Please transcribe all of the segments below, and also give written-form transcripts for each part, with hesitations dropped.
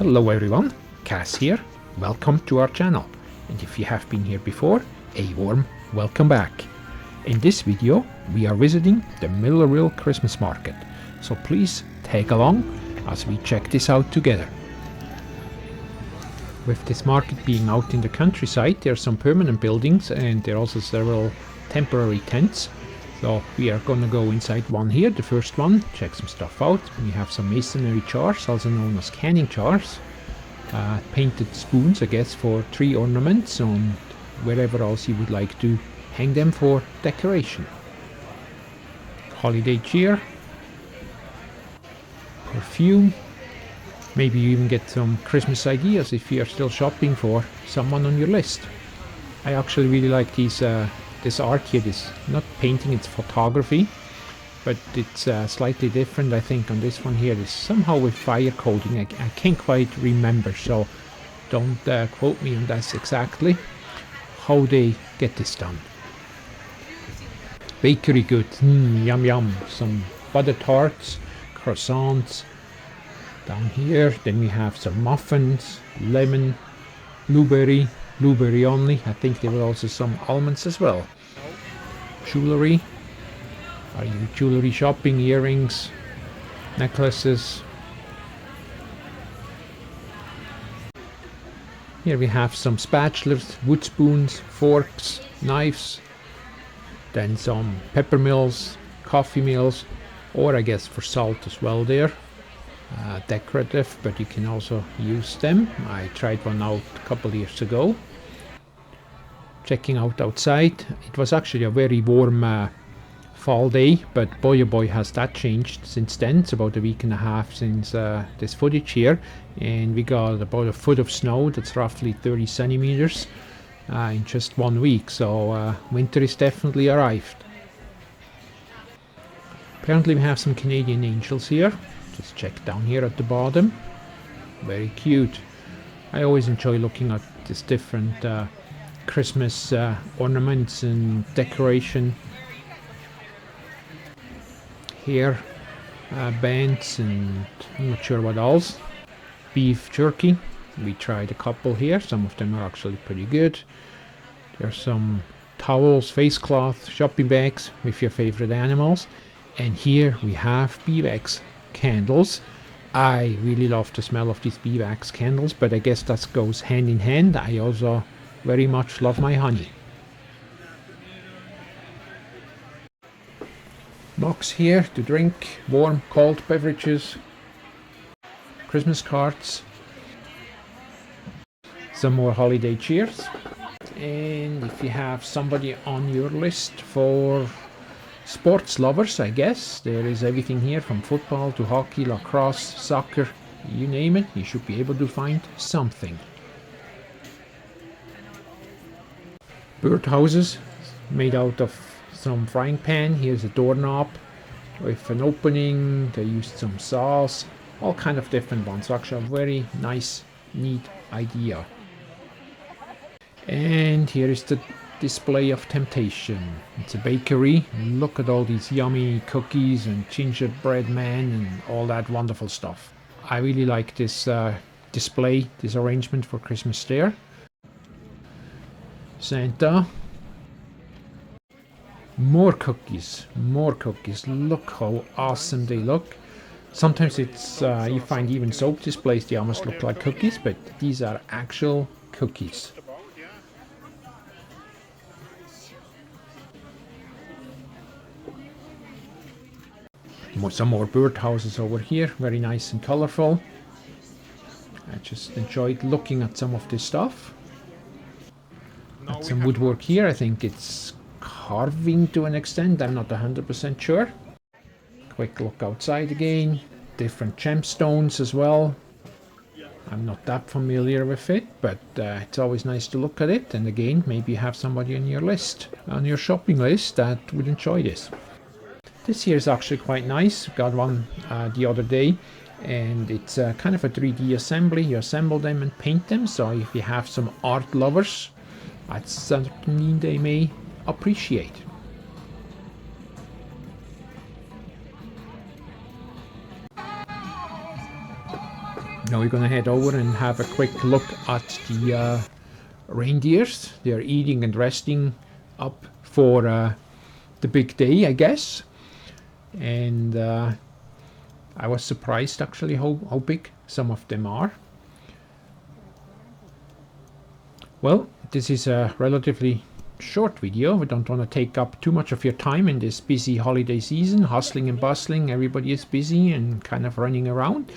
Hello everyone, Cass here. Welcome to our channel. And if you have been here before, a warm welcome back. In this video, we are visiting the Millarville Christmas Market. So please tag along as we check this out together. With this market being out in the countryside, there are some permanent buildings and there are also several temporary tents. So we are gonna go inside one here, the first one, check some stuff out. We have some masonry jars, also known as canning jars. Painted spoons, I guess, for tree ornaments and wherever else you would like to hang them for decoration. Holiday cheer. Perfume. Maybe you even get some Christmas ideas if you are still shopping for someone on your list. I actually really like these this art here, this not painting, it's photography, but it's slightly different. I think on this one here, this somehow with fire coating. I can't quite remember, so don't quote me on that exactly how they get this done. Bakery goods, yum yum, some butter tarts, croissants down here. Then we have some muffins, lemon, blueberry only. I think there were also some almonds as well. Jewelry. Are you jewelry shopping? Earrings, necklaces. Here we have some spatulas, wood spoons, forks, knives. Then some pepper mills, coffee mills, or I guess for salt as well there. Decorative, but you can also use them. I tried one out a couple of years ago. Checking out outside, it was actually a very warm fall day, but boy oh boy has that changed since then. It's about a week and a half since this footage here, and we got about a foot of snow. That's roughly 30 centimeters in just 1 week, so winter is definitely arrived. Apparently we have some Canadian angels here. Just check down here at the bottom. Very cute. I always enjoy looking at this different Christmas ornaments and decoration. Here, bands and I'm not sure what else. Beef jerky. We tried a couple here. Some of them are actually pretty good. There's some towels, face cloth, shopping bags with your favorite animals. And here we have beeswax candles. I really love the smell of these beeswax candles, but I guess that goes hand in hand. I also very much love my honey. Mugs here to drink, warm, cold beverages, Christmas cards, some more holiday cheers. And if you have somebody on your list for sports lovers, I guess, there is everything here from football to hockey, lacrosse, soccer, you name it, you should be able to find something. Birdhouses made out of some frying pan. Here's a doorknob with an opening. They used some sauce, all kind of different ones. Actually a very nice, neat idea. And here is the display of temptation. It's a bakery. Look at all these yummy cookies and gingerbread man and all that wonderful stuff. I really like this display, this arrangement for Christmas there. Santa. More cookies. Look how awesome they look. Sometimes it's you find even soap displays, they almost look like cookies, but these are actual cookies. Some more birdhouses over here, very nice and colorful. I just enjoyed looking at some of this stuff. Some woodwork here. I think it's carving to an extent. I'm not 100% sure. Quick look outside again. Different gemstones as well. I'm not that familiar with it, but it's always nice to look at it. And again, maybe you have somebody on your list, on your shopping list, that would enjoy this. This here is actually quite nice. Got one the other day, and it's kind of a 3D assembly. You assemble them and paint them. So if you have some art lovers, that's something they may appreciate. Now we're gonna head over and have a quick look at the reindeers. They're eating and resting up for the big day, I guess. And I was surprised actually how big some of them are. Well, this is a relatively short video. We don't want to take up too much of your time in this busy holiday season, hustling and bustling. Everybody is busy and kind of running around.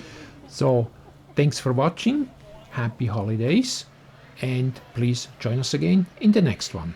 So thanks for watching, happy holidays, and please join us again in the next one.